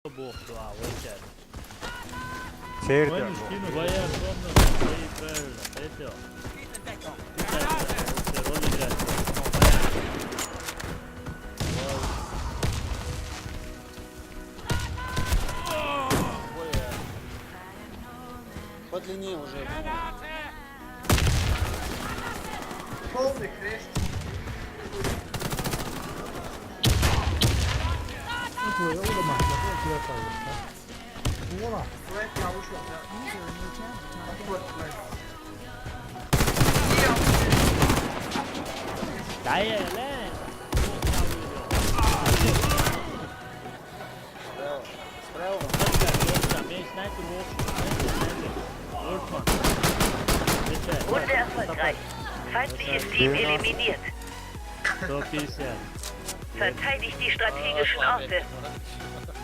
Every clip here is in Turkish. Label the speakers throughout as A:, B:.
A: Bourgeois, weekend.
B: Certo.
A: Vai a fondo, vai per Eteo.
C: По длине уже.
D: Полный хрест.
E: Ой, я буду мать, я буду тебя оставить. Вона.
D: Блять, я ушел.
A: Dai, lei!
C: Справа.
F: Runde erfolgreich. Feindliches Team eliminiert.
A: So bisschen.
F: Verteidigt die strategischen Orte.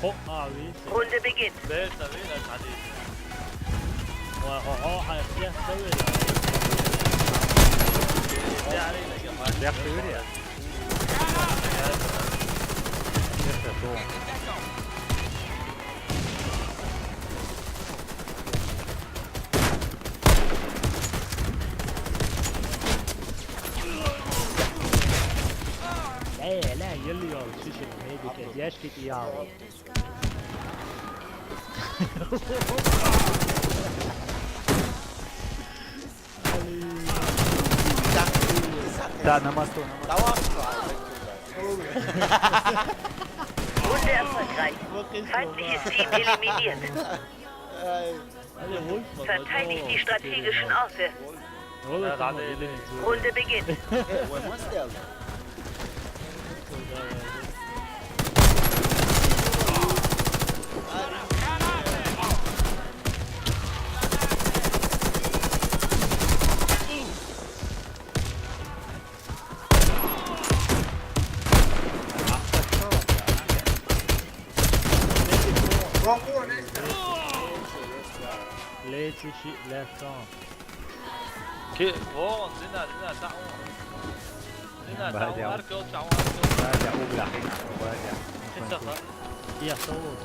A: Oh, oui.
F: Runde beginnt.
A: لا يلي يا الشيشه الميديك دياش كيت ياو
B: Da, namaste.
F: Runde erfolgreich. Feindliches Team eliminiert. Verteidigt die strategischen Orte. Runde beginnt.
A: Lazy shit left on.
B: راجع أوبلا حين راجع.
A: Ja, صوت.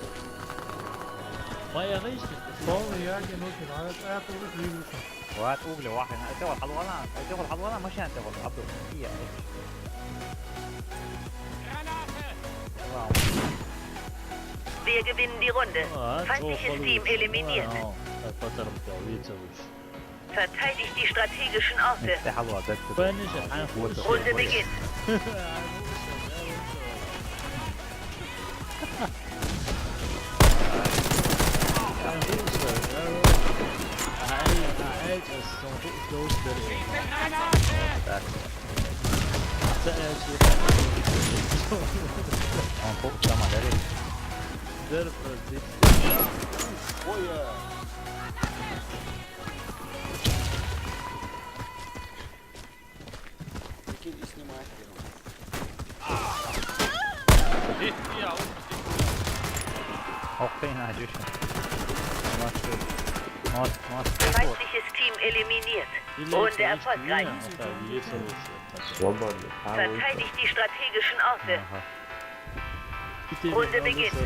A: ما يغيش.
E: Полный я не нужен, а это уже двигается.
B: وهات أوبلا واحد. تاخذ حلوانات. تاخذ حلوانات مش أنت تاخذ عبدو. هي.
F: Wir gewinnen die Runde. Feindliches Team eliminiert. Verteidigt die strategischen Orte.
B: حلوة بس.
F: Runde beginnt.
B: On fort sama dari.
C: Ой, прикинь, и снимай.
B: Hopping här just nu.
F: Feindliches Team eliminiert. Runde erfolgreich. Verteidigt die strategischen Orte. Runde beginnt.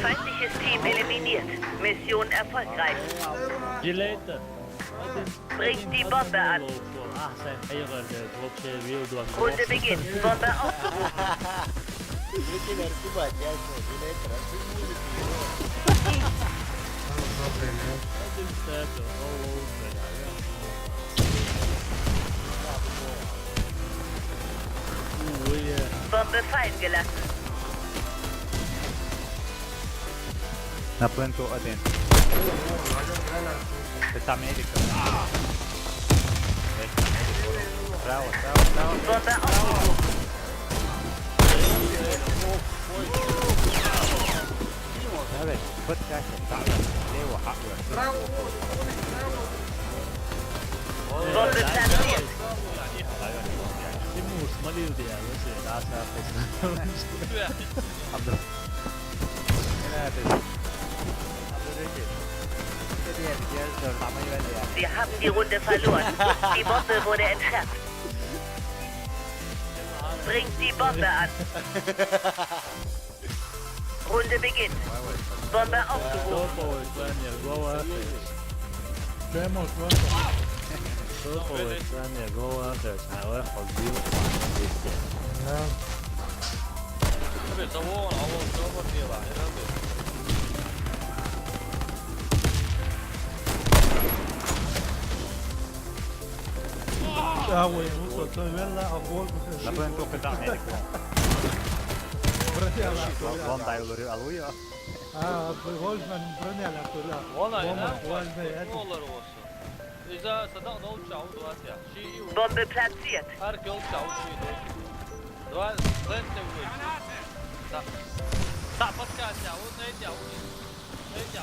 F: Feindliches Team eliminiert. Mission erfolgreich. Bringt die Bombe an. Runde beginnt. Bombe auf.
C: Прикинь, архивать, я что,
F: Bombe fallen gelassen.
B: نبنتو أدين بتعمل Bravo.
F: Bombe aufgehoben.
B: Evet, fıt gerçekten. Ne o haklı.
F: Bombe platziert.
A: Şimdi Osmanlı diye nasıl daha sağ
B: Abdül. Ne yapıyorsun?
F: Wir haben die Runde verloren. Die Bombe wurde entschärft. Bringt die Bombe an. Runde beginnt. Bombe aufgehoben.
E: Vemos, vamos. Ah, güey, justo estoy viendo a gol.
B: Nabnتو قطع مالك.
E: Prende a la actualidad.
B: Van dayıları alıyor.
E: Ah, gol من prende a la actualidad.
G: والله
E: Vamos
G: لا
E: a jugar el medio.
G: والله روسو اذا صدقنا وتشاود واسع شيء
F: Bombe platziert.
G: اركي وتشاود شيء دوا زين تسوي صح صح بودكاست تشاود نيت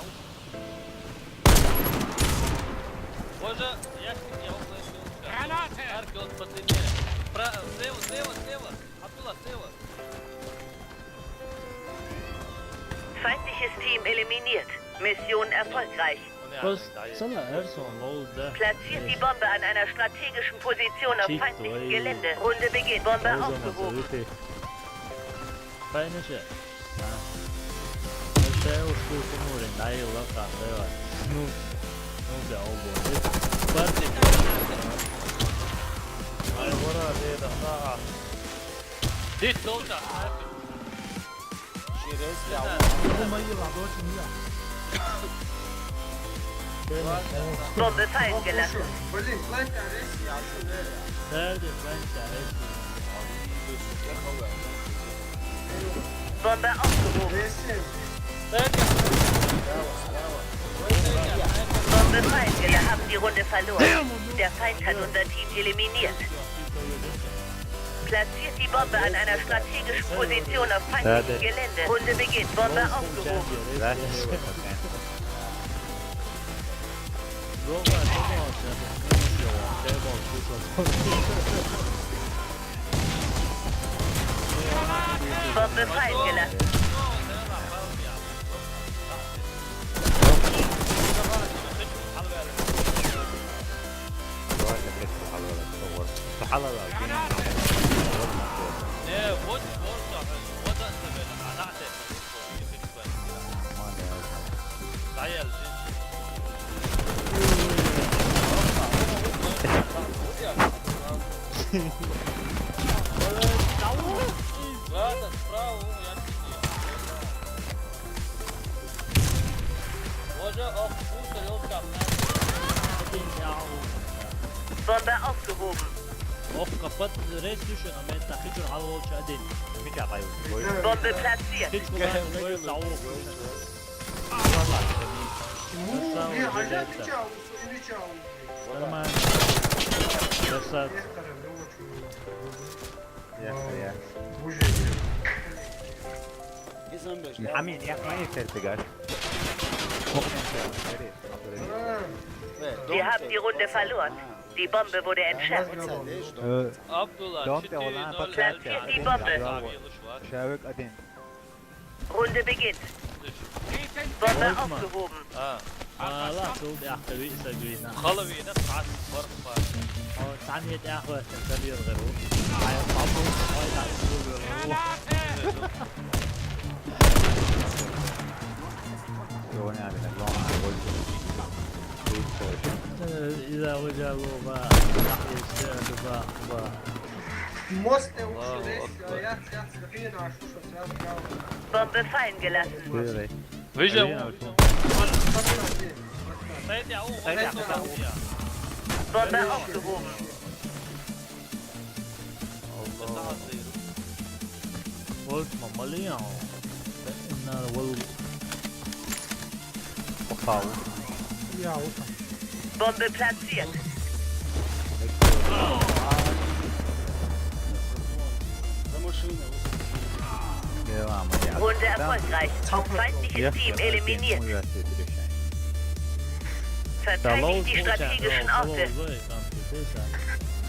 G: وجه يحكي يا والله اركي وتبطلني سيوا عبد الله سيوا
F: Feindliches Team eliminiert. Mission erfolgreich.
A: بس صنع ارسم موز ده
F: Platziert die Bombe an einer strategischen Position auf feindlichem Gelände. Runde beginnt. Bombe aufgehoben.
A: feine şey şey o şu konuları nail laka da nu da oldu parti ay bora de daha
G: ديت لوتا
C: Girez ya.
E: ¿Cómo hay llevador sin mira?
F: Bombe fallen gelassen.
D: Блин, Флайт Арес.
C: Ya şu ne ya?
A: nerede ben
F: Bombe aufgehoben.
D: Resim.
F: Bombe fallen gelassen. Wir haben die Runde verloren. Der Feind hat unser Team eliminiert. Platziert die Bombe an einer strategischen Position auf feindlichem Gelände. Runde beginnt. Bombe aufgehoben. Bombe fallen gelassen. Bombe aufgehoben.
A: Of kapat res düşün ama takıcın hava çadin.
B: Bir daha bayılıyor.
F: Bombe platziert.
A: Hiç kullanmıyor böyle tavuk.
D: Не, а я не чау, не чау.
A: Нормально. Красавец.
B: Ya.
D: Мужик.
C: Gizem 5.
B: Hamid yapmayı fertigar.
F: Wir haben die Runde verloren. Die Bombe wurde entschärft.
G: Abdullah
B: Don't
G: ciddi
B: olan
G: nol
B: podcast
F: Platziert die Bombe.
B: Şevik adin.
F: Runde beginnt. Bombe aufgehoben.
G: اه
A: لا تقول يا اخي بئس جوينا.
G: خلوي نفس عاد فرق فرق
A: ثانية يا اخوة كبير غيره. هاي طابو هاي لا يقول
B: Yoğun abi ne zaman gol.
A: إذا وجبوا ما
D: Мост не ушел, я схожу на шушу, сразу чау.
F: Bombe fallen gelassen.
B: Böyle.
G: فيجا
D: Посмотри.
G: سيد يعقوب
F: Bombe aufgehoben.
A: قلت ممالية إن
B: V.
E: Ja, auto.
F: Bombe platziert.
C: За машиной.
F: Runde erfolgreich. Feindliches Team eliminiert. Verteidigt die strategischen Orte.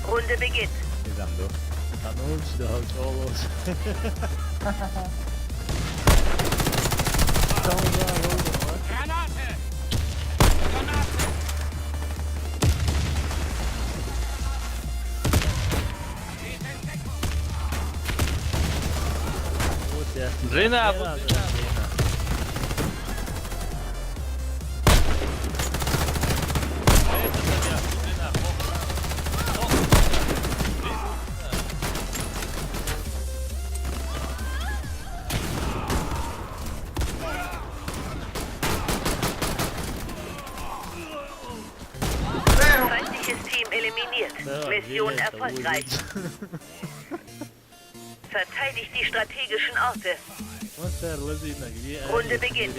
F: Runde beginnt.
G: Zina, bu Zina.
F: Feindliches Team eliminiert. Mission erfolgreich. Verteidigt die strategischen Orte. Runde beginnt.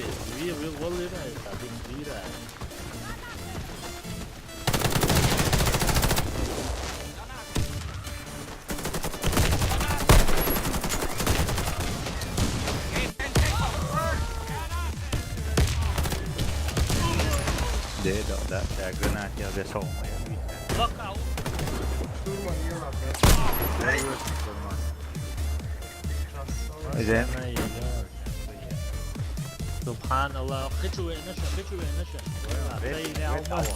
B: Det granat jag vill såg mig. زين
A: سبحان الله خشوا نشا خشوا نشا زين يا عمر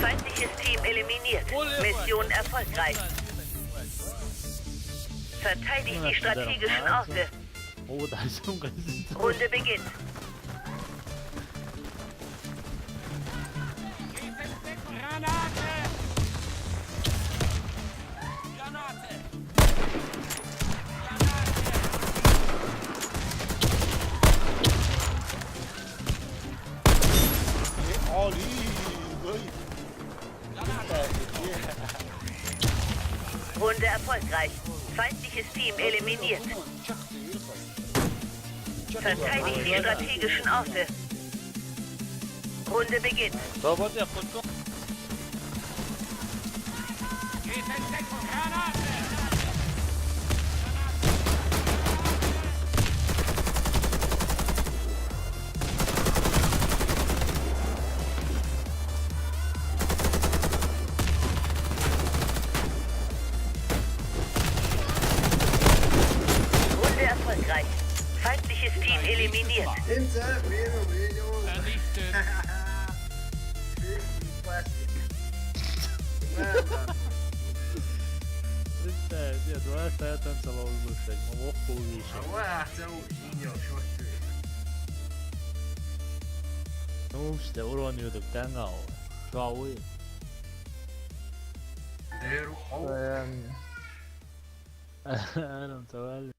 F: Feindliches Team eliminiert. Mission erfolgreich. Verteidigt die strategischen Orte. Runde beginnt. Runde erfolgreich. Feindliches Team eliminiert. Verteidigt die strategischen Orte. Runde beginnt.
G: Robot yapıldı.
F: Runde erfolgreich. Feindliches Team eliminiert.
D: انت وين وين
A: işte oranıyorduk denga o. Şavi.
D: ديروا
A: Eram tawali.